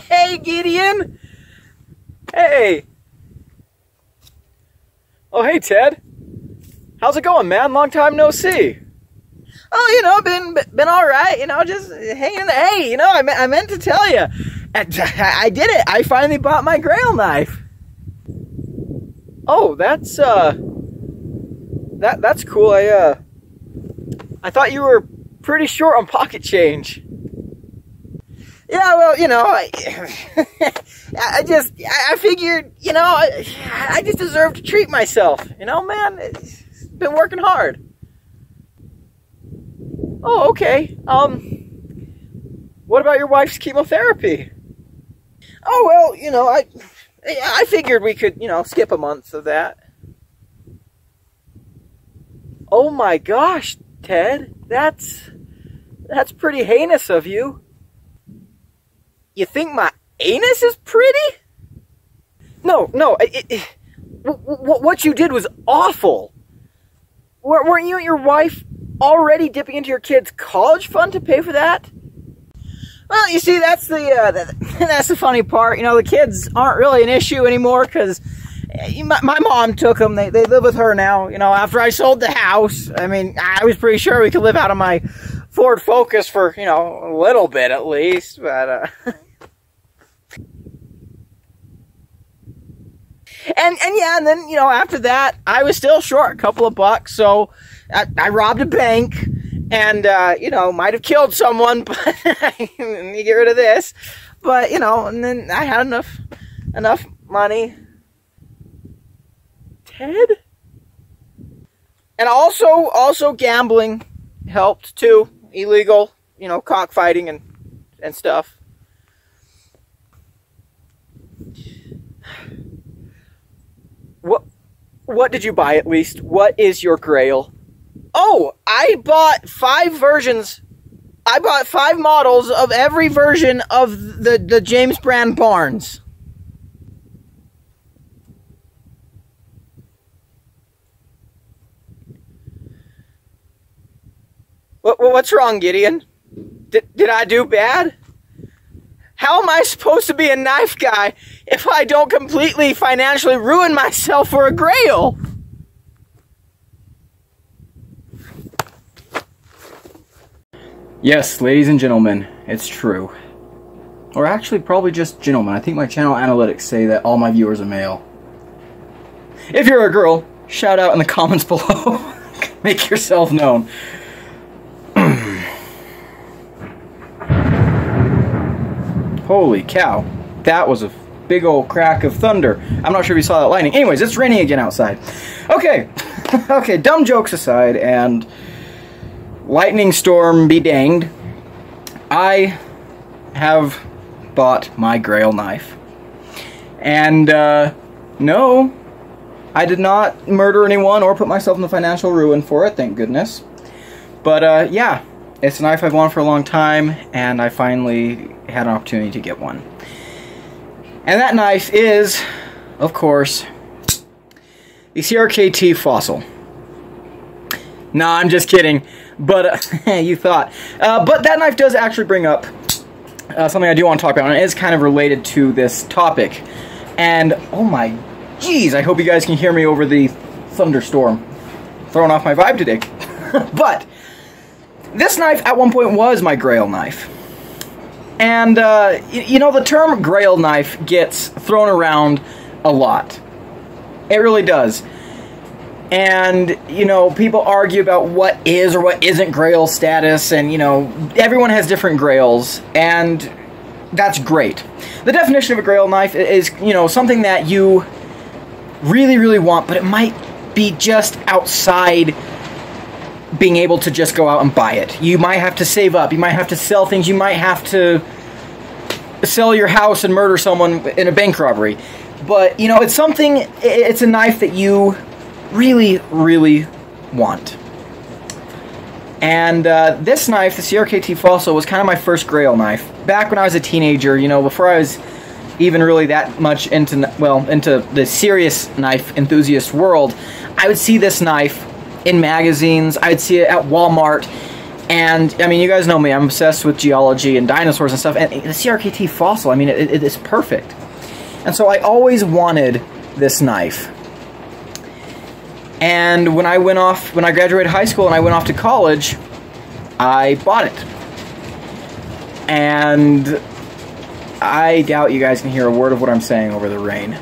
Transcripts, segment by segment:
Hey, Gideon! Hey! Oh, hey, Ted. How's it going, man? Long time no see. Oh, been all right. Just hanging. Hey, I meant to tell you, I did it. I finally bought my Grail knife. Oh, that's cool. I thought you were pretty short on pocket change. Yeah, well, I figured, I just deserve to treat myself. Man, it's been working hard. Oh, okay. What about your wife's chemotherapy? Oh, well, I figured we could, skip a month of that. Oh my gosh, Ted, that's pretty heinous of you. You think my anus is pretty? No, what you did was awful. Weren't you and your wife already dipping into your kid's college fund to pay for that? Well, you see, that's the funny part. The kids aren't really an issue anymore because my mom took them. They live with her now. After I sold the house, I was pretty sure we could live out of my Ford Focus for, a little bit at least, but, And then, after that, I was still short a couple of bucks, so I robbed a bank, and, might have killed someone, but let me get rid of this, but, and then I had enough money. Ted? And also gambling helped, too. Illegal, cockfighting and stuff. What did you buy, at least? What is your Grail? Oh, I bought 5 versions. I bought 5 models of every version of the James Brand Barnes. What's wrong, Gideon? Did I do bad? How am I supposed to be a knife guy if I don't completely financially ruin myself for a Grail? Yes, ladies and gentlemen, it's true. Or actually, probably just gentlemen. I think my channel analytics say that all my viewers are male. If you're a girl, shout out in the comments below. Make yourself known. Holy cow, that was a big old crack of thunder. I'm not sure if you saw that lightning. Anyways, it's raining again outside. Okay, okay, dumb jokes aside, and lightning storm be danged, I have bought my Grail knife. And, no, I did not murder anyone or put myself in the financial ruin for it, thank goodness. But, yeah. It's a knife I've wanted for a long time, and I finally had an opportunity to get one. And that knife is, of course, the CRKT Fossil. Nah, I'm just kidding. But, you thought. But that knife does actually bring up something I do want to talk about, and it is kind of related to this topic. And, oh my geez, I hope you guys can hear me over the thunderstorm. Throwing off my vibe today. But this knife at one point was my Grail knife. And, the term Grail knife gets thrown around a lot. It really does. And, people argue about what is or what isn't Grail status, and, everyone has different Grails, and that's great. The definition of a Grail knife is, something that you really, really want, but it might be just outside being able to just go out and buy it. You might have to save up, you might have to sell things, you might have to sell your house and murder someone in a bank robbery. But, it's a knife that you really, really want. And this knife, the CRKT Fossil, was kind of my first Grail knife. Back when I was a teenager, before I was even really that much into the serious knife enthusiast world, I would see this knife in magazines, I'd see it at Walmart, And, I mean, you guys know me, I'm obsessed with geology and dinosaurs and stuff, and the CRKT fossil, I mean, it is perfect. And so I always wanted this knife. And when I graduated high school and I went off to college, I bought it. And I doubt you guys can hear a word of what I'm saying over the rain.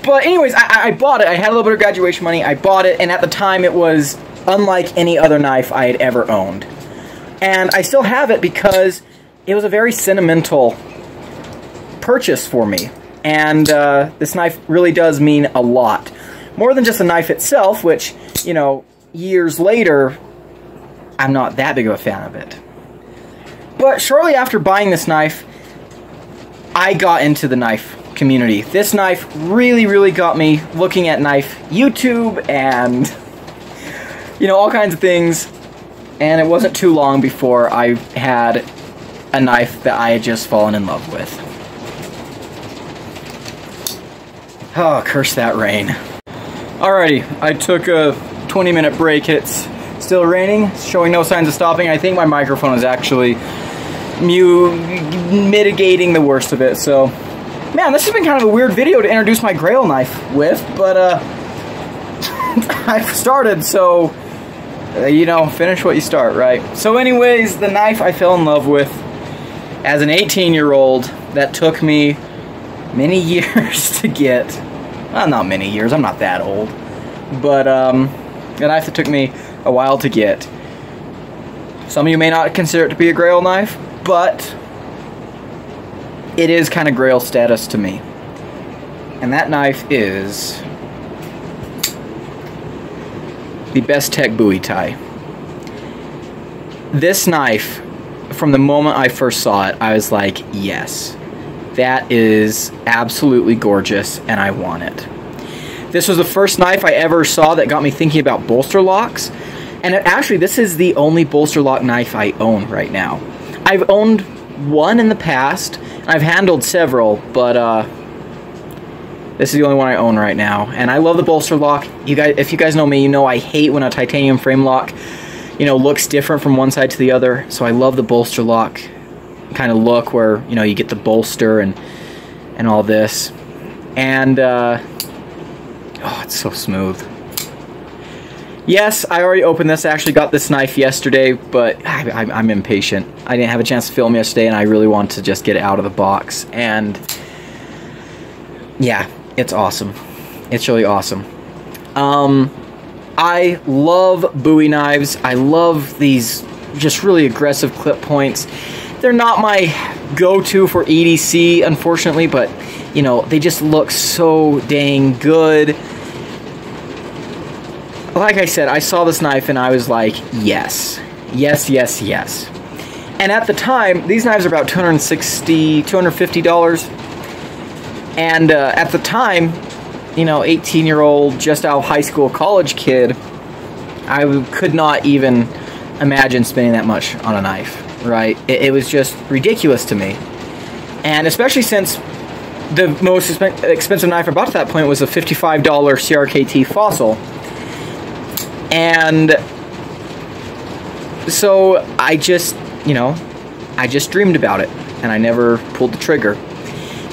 But anyways, I bought it. I had a little bit of graduation money. I bought it, and at the time it was unlike any other knife I had ever owned. And I still have it because it was a very sentimental purchase for me. And this knife really does mean a lot. More than just the knife itself, which, you know, years later, I'm not that big of a fan of it. But shortly after buying this knife, I got into the knife community. This knife really, really got me looking at knife YouTube and, you know, all kinds of things. And it wasn't too long before I had a knife that I had just fallen in love with. Oh, curse that rain. Alrighty, I took a 20-minute break. It's still raining, showing no signs of stopping. I think my microphone is actually mitigating the worst of it, so... Man, this has been kind of a weird video to introduce my Grail knife with, but, I've started, so, you know, finish what you start, right? So anyways, the knife I fell in love with as an 18-year-old that took me many years to get. Well, not many years, I'm not that old. But, a knife that took me a while to get. Some of you may not consider it to be a Grail knife, but it is kind of Grail status to me. And that knife is the Bestech Bowie tie. This knife, from the moment I first saw it, I was like, yes, that is absolutely gorgeous, and I want it. This was the first knife I ever saw that got me thinking about bolster locks. And actually, this is the only bolster lock knife I own right now. I've owned one in the past, and I've handled several, but this is the only one I own right now. And I love the bolster lock. You guys, if you guys know me, you know I hate when a titanium frame lock, you know, looks different from one side to the other. So I love the bolster lock kind of look where, you know, you get the bolster and all this. And oh, it's so smooth. Yes, I already opened this. I actually got this knife yesterday, but I'm impatient. I didn't have a chance to film yesterday, and I really want to just get it out of the box. And yeah, it's awesome. It's really awesome. I love Bowie knives. I love these just really aggressive clip points. They're not my go-to for EDC, unfortunately, but, you know, they just look so dang good. Like I said, I saw this knife and I was like, yes. Yes, yes, yes. And at the time, these knives are about $260, $250. And at the time, you know, 18-year-old, just out of high school, college kid, I could not even imagine spending that much on a knife, right? It was just ridiculous to me. And especially since the most expensive knife I bought at that point was a $55 CRKT fossil. And so I just, you know, I just dreamed about it, and I never pulled the trigger.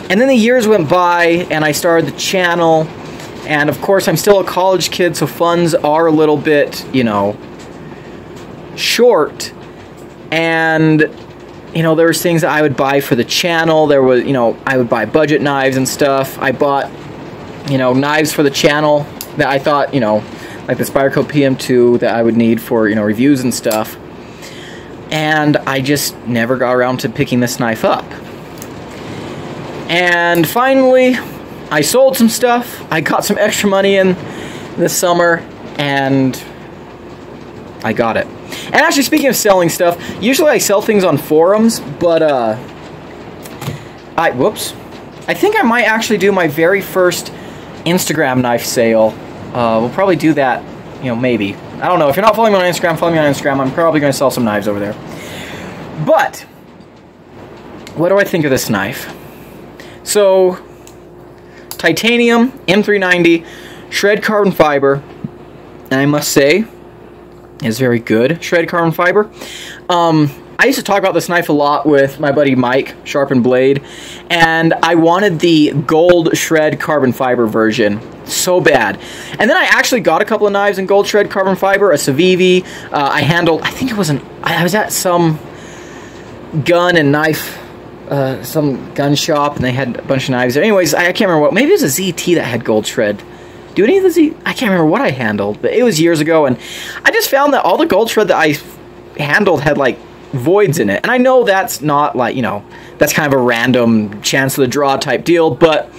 And then the years went by, and I started the channel, and of course I'm still a college kid, so funds are a little bit, you know, short. And, you know, there was things that I would buy for the channel. There was, you know, I would buy budget knives and stuff. I bought, you know, knives for the channel that I thought, you know, like the Spyderco PM2 that I would need for, you know, reviews and stuff. And I just never got around to picking this knife up. And finally, I sold some stuff. I got some extra money in this summer, and I got it. And actually, speaking of selling stuff, usually I sell things on forums, but, I think I might actually do my very first Instagram knife sale. We'll probably do that, you know, maybe. I don't know. If you're not following me on Instagram, follow me on Instagram. I'm probably going to sell some knives over there. But, what do I think of this knife? So, titanium, M390, shred carbon fiber, and I must say, is very good. Shred carbon fiber. I used to talk about this knife a lot with my buddy Mike, Sharpen Blade, and I wanted the gold shred carbon fiber version so bad. And then I actually got a couple of knives in gold shred carbon fiber, a Civivi. I handled, I think it was I was at some gun and knife, some gun shop, and they had a bunch of knives there. Anyways, I can't remember what, maybe it was a ZT that had gold shred. Do any of the Z, I can't remember what I handled, but it was years ago, and I just found that all the gold shred that I handled had like voids in it. And I know that's not like, you know, that's kind of a random chance of the draw type deal, but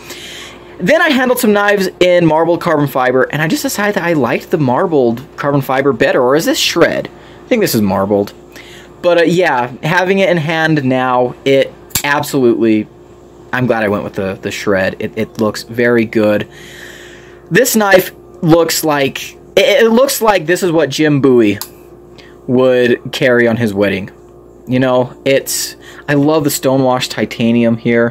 then I handled some knives in marbled carbon fiber, and I just decided that I liked the marbled carbon fiber better. Or is this shred? I think this is marbled. But yeah, having it in hand now, it absolutely, I'm glad I went with the shred. It looks very good. This knife looks like, it looks like this is what Jim Bowie would carry on his wedding. You know, I love the stonewashed titanium here.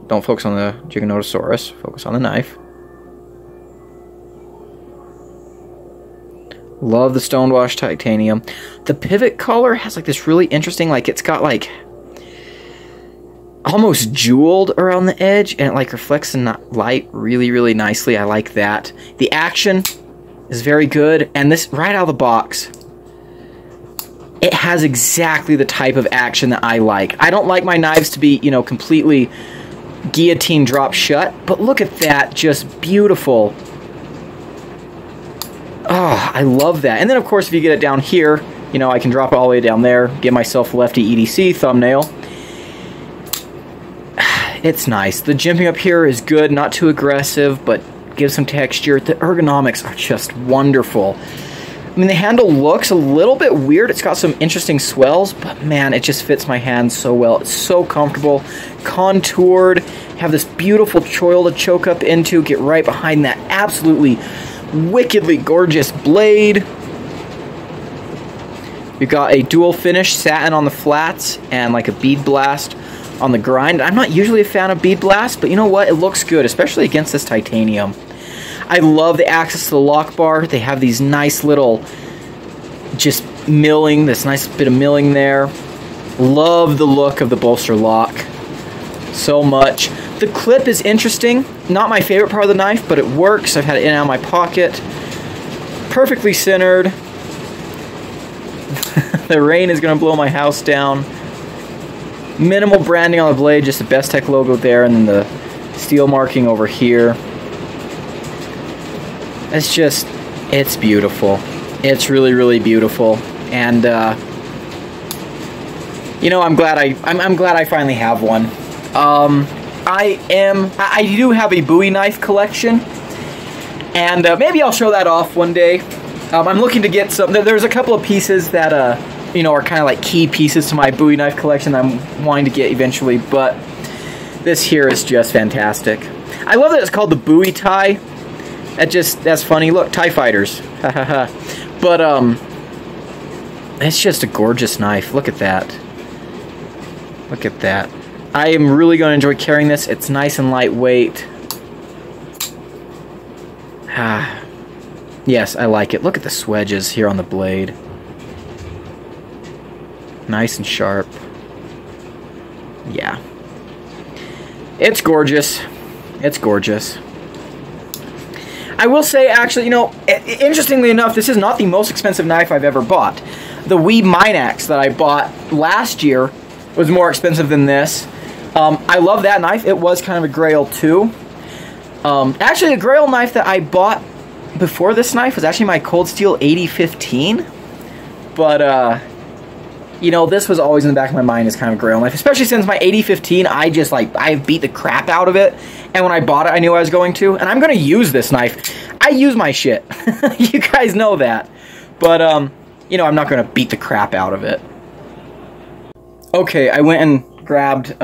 Don't focus on the Giganotosaurus, focus on the knife. Love the stonewashed titanium. The pivot color has like this really interesting, like it's got like almost jeweled around the edge, and it like reflects the light really, really nicely. I like that. The action is very good, and this right out of the box, it has exactly the type of action that I like. I don't like my knives to be, you know, completely guillotine drop shut, but look at that, just beautiful. Oh, I love that. And then, of course, if you get it down here, you know, I can drop it all the way down there, give myself lefty EDC thumbnail. It's nice. The jimping up here is good, not too aggressive, but gives some texture. The ergonomics are just wonderful. I mean, the handle looks a little bit weird. It's got some interesting swells, but man, it just fits my hand so well. It's so comfortable, contoured, have this beautiful choil to choke up into, get right behind that absolutely wickedly gorgeous blade. We've got a dual finish satin on the flats and like a bead blast on the grind. I'm not usually a fan of bead blast, but you know what? It looks good, especially against this titanium. I love the access to the lock bar. They have these nice little, just milling, this nice bit of milling there. Love the look of the bolster lock so much. The clip is interesting. Not my favorite part of the knife, but it works. I've had it in and out of my pocket. Perfectly centered. The rain is going to blow my house down. Minimal branding on the blade, just the Best Tech logo there, and then the steel marking over here. It's just, it's beautiful. It's really, really beautiful. And, you know, I'm glad I finally have one. I do have a Bowie knife collection, and maybe I'll show that off one day. I'm looking to get some, there's a couple of pieces that, you know, are kind of like key pieces to my Bowie knife collection that I'm wanting to get eventually, but this here is just fantastic. I love that it's called the Bowie tie. That's funny. Look, TIE fighters. But, it's just a gorgeous knife. Look at that. Look at that. I am really going to enjoy carrying this. It's nice and lightweight. Yes, I like it. Look at the swedges here on the blade. Nice and sharp. Yeah. It's gorgeous. It's gorgeous. I will say, actually, you know, interestingly enough, this is not the most expensive knife I've ever bought. The Wee Minax that I bought last year was more expensive than this. I love that knife. It was kind of a Grail too. Actually, the Grail knife that I bought before this knife was actually my Cold Steel 8015. But, you know, this was always in the back of my mind as kind of a Grail knife. Especially since my 8015, I beat the crap out of it. And when I bought it, I knew I was going to. And I'm going to use this knife. I use my shit. You guys know that. But, you know, I'm not going to beat the crap out of it. Okay, I went and grabbed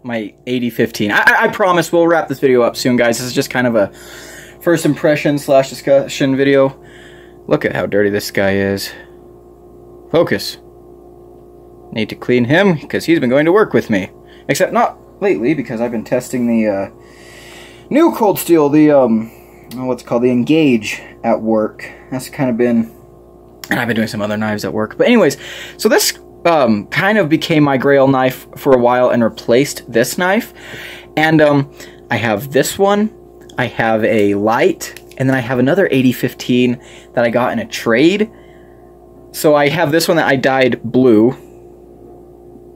my 8015. I promise we'll wrap this video up soon, guys. This is just kind of a first impression / discussion video. Look at how dirty this guy is. Focus. Need to clean him because he's been going to work with me. Except not lately, because I've been testing the new Cold Steel, the what's called the Engage at work. That's kind of been, and I've been doing some other knives at work. But anyways, so this kind of became my Grail knife for a while and replaced this knife. And I have this one, I have a light, and then I have another 8015 that I got in a trade. So I have this one that I dyed blue.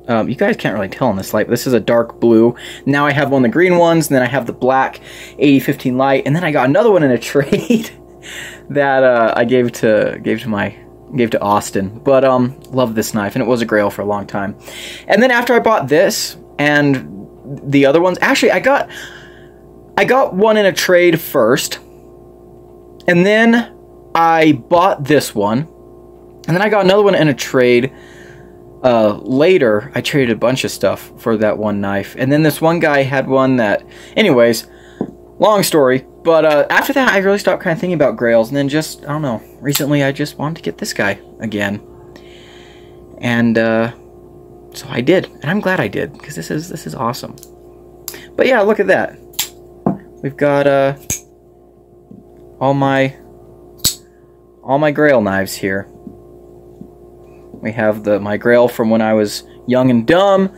You guys can't really tell in this light, but this is a dark blue. Now I have one of the green ones, and then I have the black 8015 light, and then I got another one in a trade that I gave to Austin. But love this knife, and it was a Grail for a long time. And then after I bought this and the other ones, actually I got one in a trade first, and then I bought this one, and then I got another one in a trade. Later, I traded a bunch of stuff for that one knife, and then this one guy had one that, anyways, long story, but after that I really stopped kind of thinking about Grails, and then just, I don't know, recently I just wanted to get this guy again, and so I did, and I'm glad I did, because this is awesome. But yeah, look at that. We've got all my Grail knives here. We have my Grail from when I was young and dumb.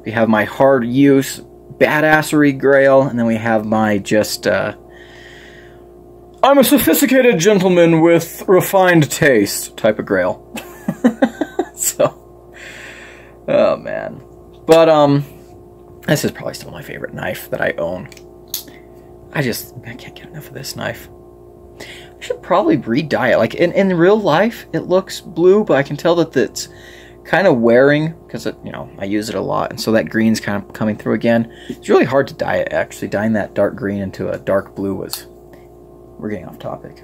We have my hard use badassery Grail, and then we have my just I'm a sophisticated gentleman with refined taste type of Grail. So, oh man. But this is probably still my favorite knife that I own. I can't get enough of this knife. I should probably re-dye it. Like in real life, it looks blue, but I can tell that it's kind of wearing because I use it a lot, and so that green's kind of coming through again. It's really hard to dye it. Actually, dyeing that dark green into a dark blue was. We're getting off topic.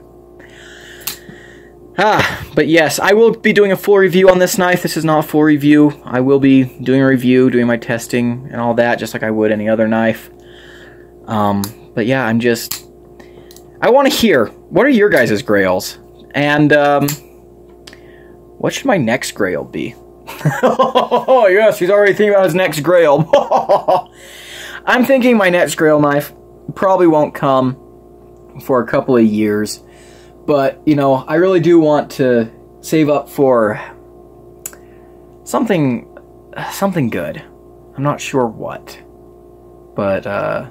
But yes, I will be doing a full review on this knife. This is not a full review. I will be doing a review, doing my testing and all that, just like I would any other knife. But yeah, I want to hear, what are your guys' Grails? And what should my next Grail be? Oh yes, he's already thinking about his next Grail. I'm thinking my next Grail knife probably won't come for a couple of years. But, I really do want to save up for something good. I'm not sure what. But,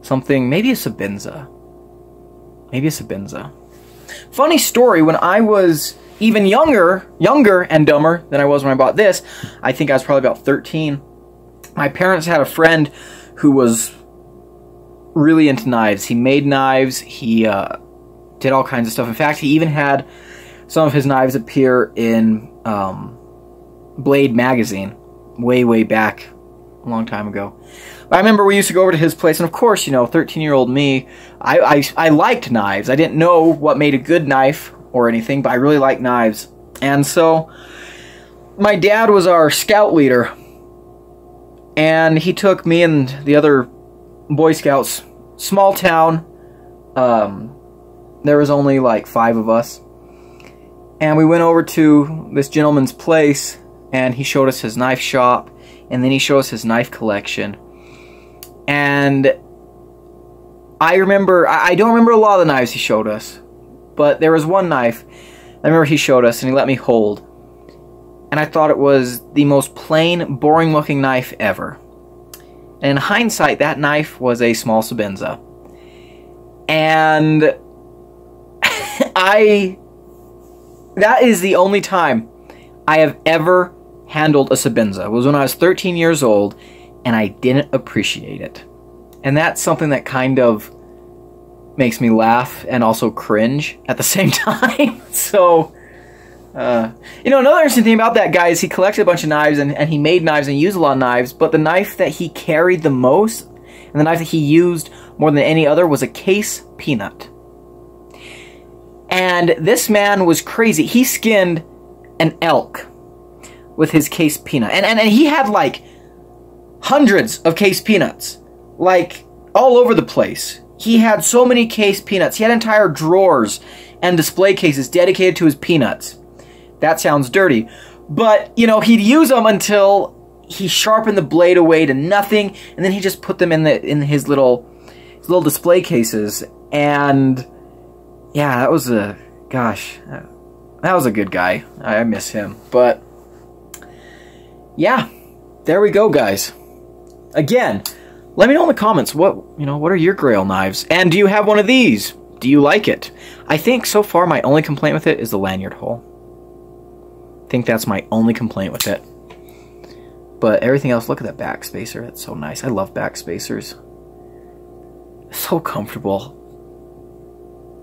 something, maybe a Sabinza. Maybe a Sabinza. Funny story, when I was even younger and dumber than I was when I bought this, I think I was probably about 13, my parents had a friend who was really into knives. He made knives, he did all kinds of stuff. In fact, he even had some of his knives appear in Blade magazine way back a long time ago. I remember we used to go over to his place, and of course, 13-year-old me, I liked knives. I didn't know what made a good knife or anything, but I really liked knives. And so, my dad was our scout leader, and he took me and the other Boy Scouts, small town, there was only like 5 of us, and we went over to this gentleman's place, and he showed us his knife shop, and then he showed us his knife collection. And I don't remember a lot of the knives he showed us, but there was one knife I remember he showed us and he let me hold, and I thought it was the most plain, boring looking knife ever. And in hindsight, that knife was a small Sabinza. And that is the only time I have ever handled a Sabinza. It was when I was 13 years old, and I didn't appreciate it. And that's something that kind of makes me laugh and also cringe at the same time. So, another interesting thing about that guy is he collected a bunch of knives, and he made knives and used a lot of knives, but the knife that he carried the most, and the knife that he used more than any other, was a case peanut. And this man was crazy. He skinned an elk with his case peanut. And he had like hundreds of case peanuts, like all over the place. He had so many case peanuts. He had entire drawers and display cases dedicated to his peanuts. That sounds dirty. But, he'd use them until he sharpened the blade away to nothing, and then he just put them in his little display cases. And yeah, that was a, gosh, that was a good guy. I miss him. But yeah, there we go, guys. Again, let me know in the comments what are your Grail knives, and do you have one of these? Do you like it? I think so far my only complaint with it is the lanyard hole. I think that's my only complaint with it. But everything else, look at that back spacer. That's so nice. I love back spacers. So comfortable.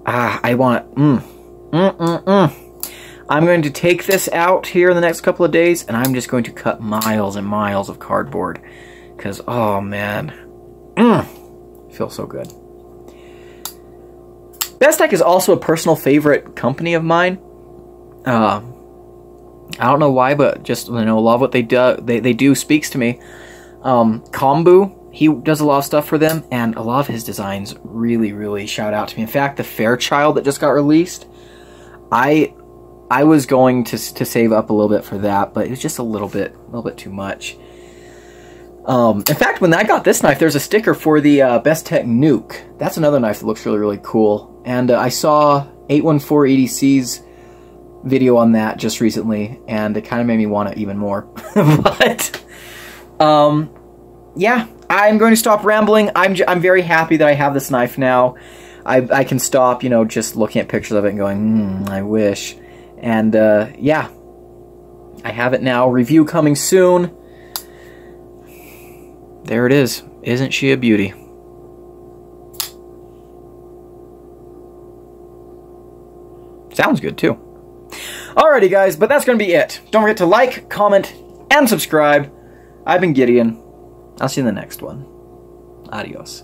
I want... I'm going to take this out here in the next couple of days, and I'm just going to cut miles and miles of cardboard. Because, oh man. Feels so good. Bestech is also a personal favorite company of mine. I don't know why, but just, love what they do. They do speaks to me. Kombu, he does a lot of stuff for them, and a lot of his designs really, really shout out to me. In fact, the Fairchild that just got released, I was going to save up a little bit for that, but it was just a little bit too much. In fact, when I got this knife, there's a sticker for the Bestech Nuke. That's another knife that looks really, really cool. And I saw 814 EDC's video on that just recently, and it kind of made me want it even more. But yeah, I'm going to stop rambling. I'm very happy that I have this knife now. I can stop, just looking at pictures of it and going, I wish. And yeah, I have it now. Review coming soon. There it is. Isn't she a beauty? Sounds good too. Alrighty guys, but that's going to be it. Don't forget to like, comment, and subscribe. I've been Gideon. I'll see you in the next one. Adios.